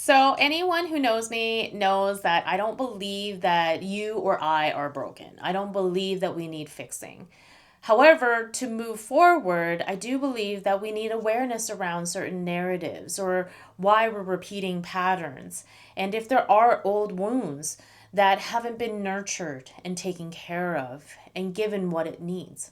So, anyone who knows me knows that I don't believe that you or I are broken. I don't believe that we need fixing. However, to move forward, I do believe that we need awareness around certain narratives or why we're repeating patterns. And if there are old wounds that haven't been nurtured and taken care of and given what it needs.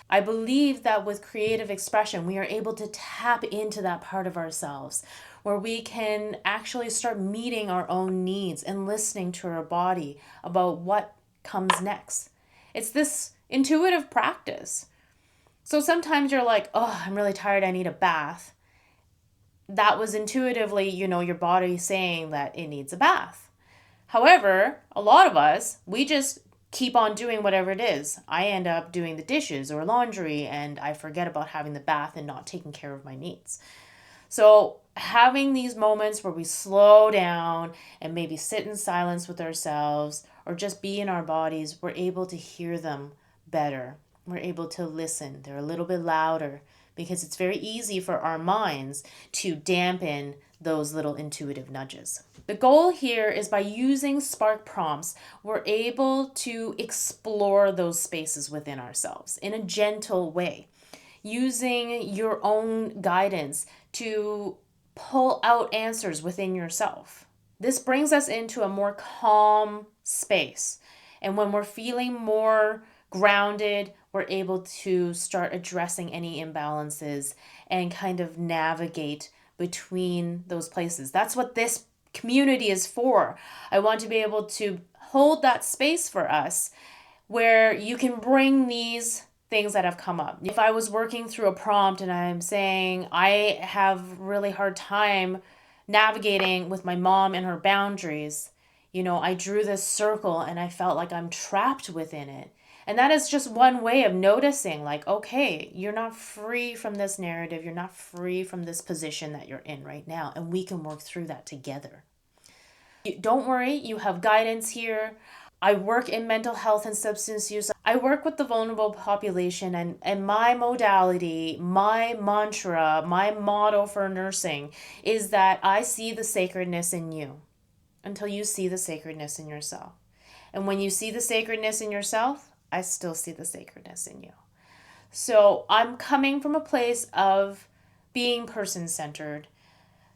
I believe that with creative expression, we are able to tap into that part of ourselves where we can actually start meeting our own needs and listening to our body about what comes next. It's this intuitive practice. So sometimes you're like, oh, I'm really tired, I need a bath. That was intuitively, your body saying that it needs a bath. However, a lot of us, we just keep on doing whatever it is. I end up doing the dishes or laundry and I forget about having the bath and not taking care of my needs. So, having these moments where we slow down and maybe sit in silence with ourselves or just be in our bodies, we're able to hear them better. We're able to listen. They're a little bit louder because it's very easy for our minds to dampen those little intuitive nudges. The goal here is by using spark prompts, we're able to explore those spaces within ourselves in a gentle way, using your own guidance to pull out answers within yourself. This brings us into a more calm space. And when we're feeling more grounded, we're able to start addressing any imbalances and kind of navigate between those places. That's what this community is for. I want to be able to hold that space for us where you can bring these things that have come up. If I was working through a prompt and I'm saying I have really hard time navigating with my mom and her boundaries, I drew this circle and I felt like I'm trapped within it. And that is just one way of noticing, like, okay, you're not free from this narrative. You're not free from this position that you're in right now. And we can work through that together. Don't worry, you have guidance here. I work in mental health and substance use. I work with the vulnerable population, and my modality, my mantra, my motto for nursing is that I see the sacredness in you until you see the sacredness in yourself. And when you see the sacredness in yourself, I still see the sacredness in you. So I'm coming from a place of being person-centered,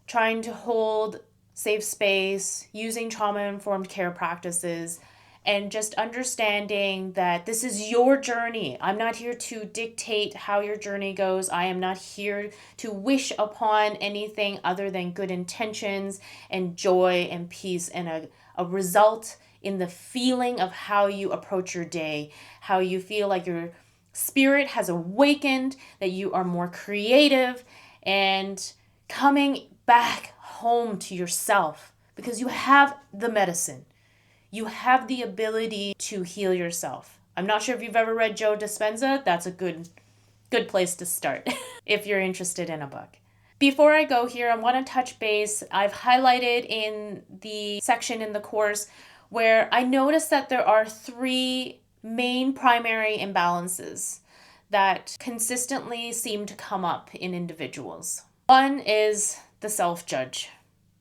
trying to hold safe space, using trauma-informed care practices, and just understanding that this is your journey. I'm not here to dictate how your journey goes. I am not here to wish upon anything other than good intentions and joy and peace and a result in the feeling of how you approach your day, how you feel like your spirit has awakened, that you are more creative and coming back home to yourself because you have the medicine. You have the ability to heal yourself. I'm not sure if you've ever read Joe Dispenza. That's a good place to start if you're interested in a book. Before I go here, I want to touch base. I've highlighted in the section in the course where I noticed that there are three main primary imbalances that consistently seem to come up in individuals. One is the self-judge,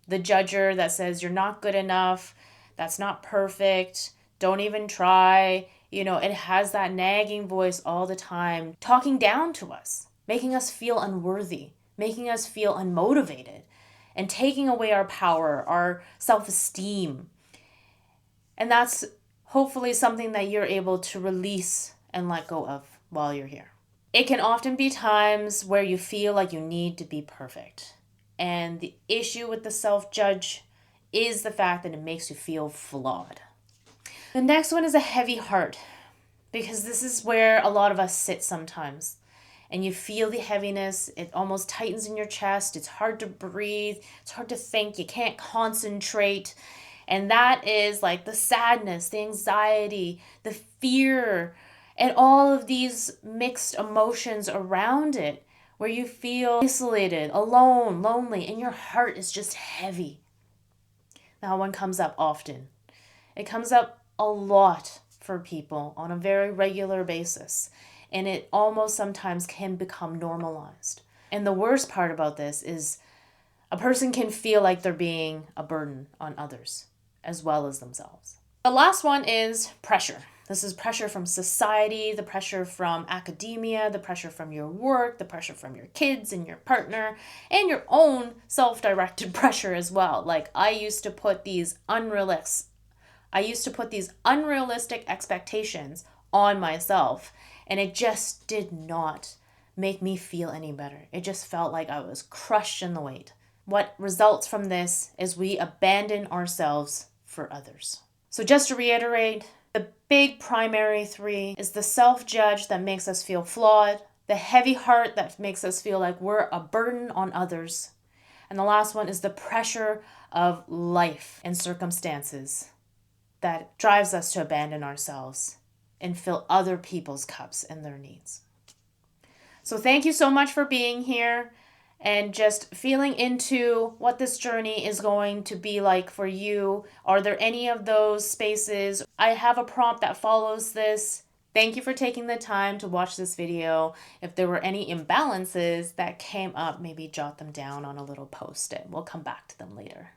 the judger that says you're not good enough, that's not perfect, don't even try. It has that nagging voice all the time, talking down to us, making us feel unworthy, making us feel unmotivated, and taking away our power, our self-esteem. And that's hopefully something that you're able to release and let go of while you're here. It can often be times where you feel like you need to be perfect. And the issue with the self-judge is the fact that it makes you feel flawed. The next one is a heavy heart, because this is where a lot of us sit sometimes. And you feel the heaviness, it almost tightens in your chest, it's hard to breathe, it's hard to think, you can't concentrate. And that is like the sadness, the anxiety, the fear, and all of these mixed emotions around it, where you feel isolated, alone, lonely, and your heart is just heavy. That one comes up often. It comes up a lot for people on a very regular basis, and it almost sometimes can become normalized. And the worst part about this is a person can feel like they're being a burden on others as well as themselves. The last one is pressure. This is pressure from society, the pressure from academia, the pressure from your work, the pressure from your kids and your partner, and your own self-directed pressure as well. Like I used to put these unrealistic expectations on myself, and it just did not make me feel any better. It just felt like I was crushed in the weight. What results from this is we abandon ourselves for others. So just to reiterate, the big primary three is the self-judge that makes us feel flawed, the heavy heart that makes us feel like we're a burden on others, and the last one is the pressure of life and circumstances that drives us to abandon ourselves and fill other people's cups and their needs. So thank you so much for being here and just feeling into what this journey is going to be like for you. Are there any of those spaces? I have a prompt that follows this. Thank you for taking the time to watch this video. If there were any imbalances that came up, maybe jot them down on a little post-it. We'll come back to them later.